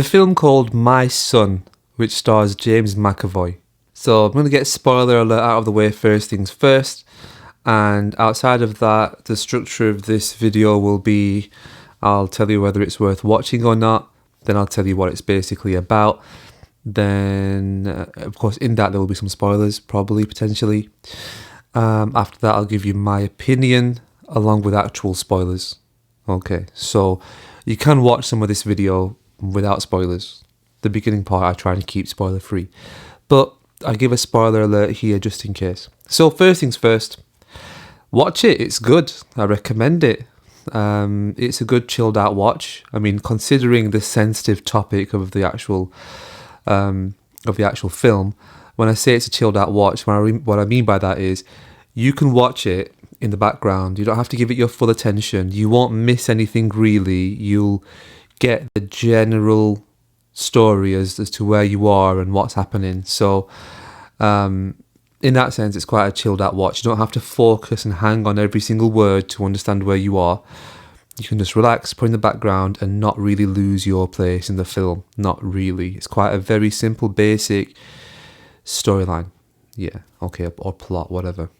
A film called My Son, which stars James McAvoy. So I'm going to get spoiler alert out of the way first things first. And outside of that, the structure of this video will be, I'll tell you whether it's worth watching or not. Then I'll tell you what it's basically about. Then, of course, in that there will be some spoilers, probably, potentially. After that, I'll give you my opinion along with actual spoilers. Okay, so you can watch some of this video without spoilers. The beginning part I try and keep spoiler free, but I give a spoiler alert here just in case. So first things first, watch it. It's good. I recommend it. It's a good chilled out watch. I mean, considering the sensitive topic of the actual film, when I say it's a chilled out watch, what I mean by that is you can watch it in the background. You don't have to give it your full attention. You won't miss anything really. You'll get the general story as to where you are and what's happening. So in that sense, it's quite a chilled out watch. You don't have to focus and hang on every single word to understand where you are. You can just relax, put in the background and not really lose your place in the film. Not really. It's quite a very simple, basic storyline. Yeah, okay, or plot, whatever.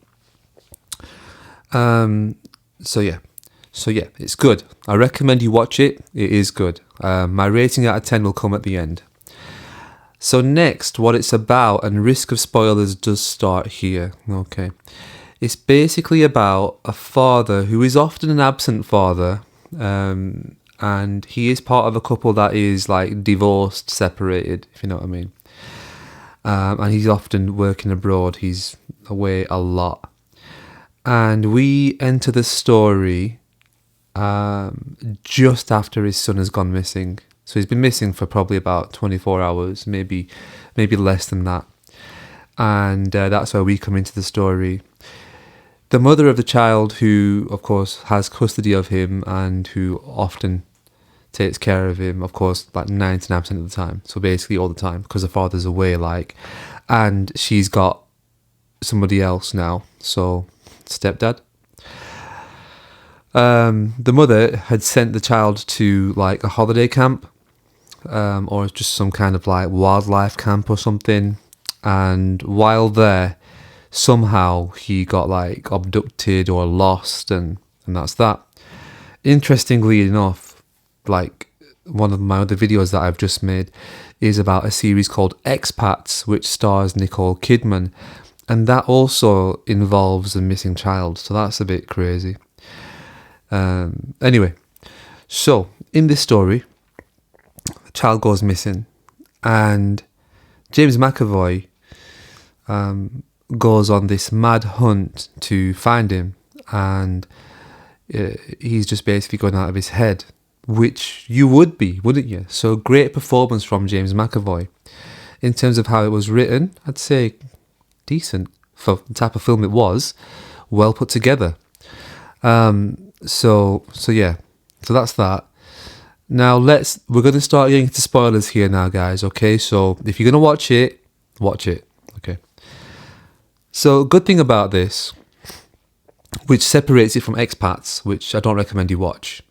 So yeah, it's good. I recommend you watch it. It is good. My rating out of 10 will come at the end. So next, what it's about, and risk of spoilers does start here. Okay, it's basically about a father who is often an absent father, and he is part of a couple that is like divorced, separated, if you know what I mean. And he's often working abroad. He's away a lot. And we enter the story just after his son has gone missing. So he's been missing for probably about 24 hours, maybe less than that. And that's where we come into the story. The mother of the child, who of course has custody of him and who often takes care of him, of course, like 99% of the time. So basically all the time, because the father's away, and she's got somebody else now. So stepdad. The mother had sent the child to like a holiday camp, or just some kind of like wildlife camp or something. And while there, somehow he got like abducted or lost, and that's that. Interestingly enough, like one of my other videos that I've just made is about a series called Expats, which stars Nicole Kidman. And that also involves a missing child. So that's a bit crazy. Anyway, so in this story, the child goes missing. And James McAvoy goes on this mad hunt to find him. And he's just basically going out of his head, which you would be, wouldn't you? So great performance from James McAvoy. In terms of how it was written, I'd say decent for the type of film it was, well put together. So that's that. Now we're going to start getting into spoilers here now, guys. Okay, so if you're going to watch it. Okay. So good thing about this, which separates it from Expats, which I don't recommend you watch,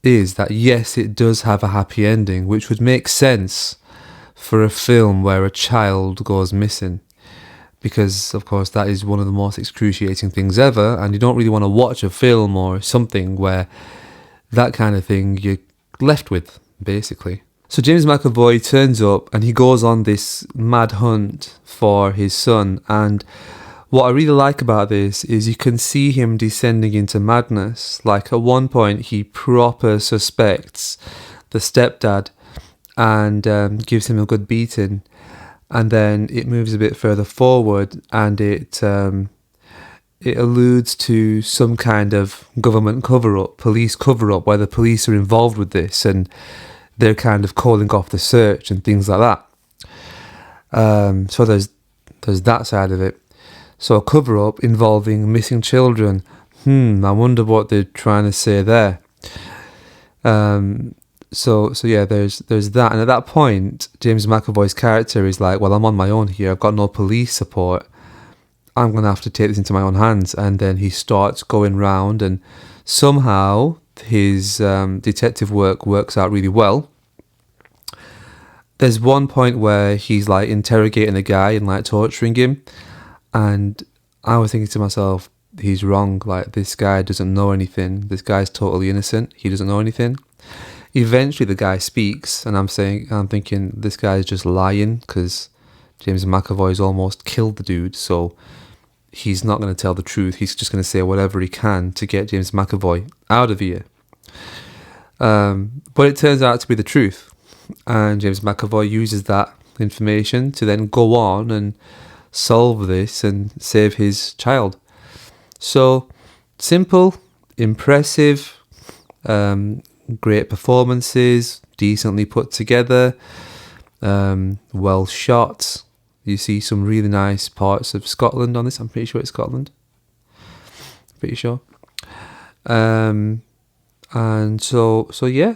is that yes, it does have a happy ending, which would make sense for a film where a child goes missing, because of course that is one of the most excruciating things ever, and you don't really want to watch a film or something where that kind of thing you're left with, basically. So James McAvoy turns up and he goes on this mad hunt for his son, and what I really like about this is you can see him descending into madness. Like at one point he proper suspects the stepdad and gives him a good beating, and then it moves a bit further forward and it alludes to some kind of government cover-up, police cover-up, where the police are involved with this and they're kind of calling off the search and things like that. So there's that side of it. So a cover-up involving missing children. I wonder what they're trying to say there. So yeah, there's that. And at that point, James McAvoy's character is like, well, I'm on my own here. I've got no police support. I'm going to have to take this into my own hands. And then he starts going round, and somehow his detective work works out really well. There's one point where he's like interrogating a guy and like torturing him, and I was thinking to myself, he's wrong. Like, this guy doesn't know anything. This guy's totally innocent. He doesn't know anything. Eventually, the guy speaks, and I'm thinking this guy's just lying because James McAvoy's almost killed the dude, so he's not going to tell the truth. He's just going to say whatever he can to get James McAvoy out of here. But it turns out to be the truth. And James McAvoy uses that information to then go on and solve this and save his child. So, simple, impressive, great performances, decently put together, well shot. You see some really nice parts of Scotland on this. I'm pretty sure it's Scotland. Pretty sure. And so yeah,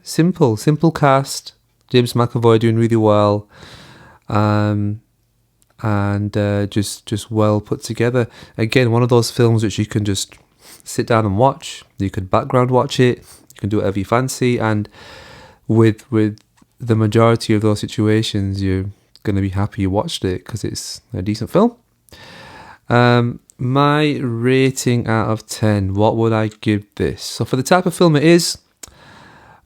simple cast. James McAvoy doing really well, and just well put together. Again, one of those films which you can just sit down and watch. You could background watch it. You can do whatever you fancy, and with the majority of those situations, you're going to be happy you watched it because it's a decent film. My rating out of 10, what would I give this? So for the type of film it is,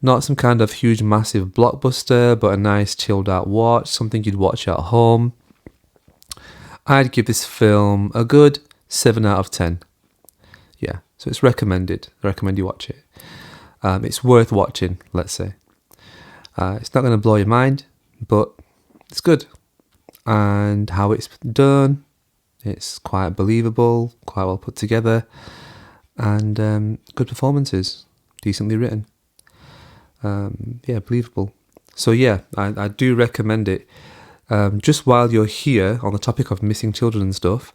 not some kind of huge massive blockbuster, but a nice chilled out watch, something you'd watch at home, I'd give this film a good 7 out of 10. Yeah, so it's recommended. I recommend you watch it. It's worth watching, let's say. It's not going to blow your mind, but it's good. And how it's done, it's quite believable, quite well put together, and good performances, decently written. Believable. So yeah, I do recommend it. Just while you're here on the topic of missing children and stuff,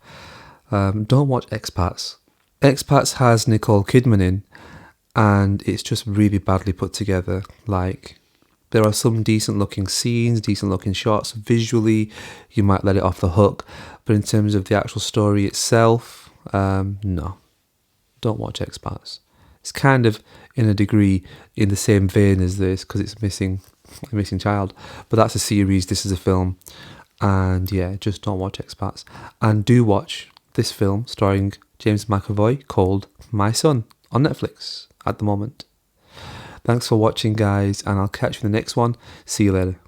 don't watch Expats. Expats has Nicole Kidman in, and it's just really badly put together. Like, there are some decent looking scenes, decent looking shots. Visually, you might let it off the hook, but in terms of the actual story itself, no. Don't watch Expats. It's kind of, in a degree, in the same vein as this, because it's missing a missing child. But that's a series, this is a film. And yeah, just don't watch Expats. And do watch this film starring James McAvoy called My Son on Netflix at the moment. Thanks for watching, guys, and I'll catch you in the next one. See you later.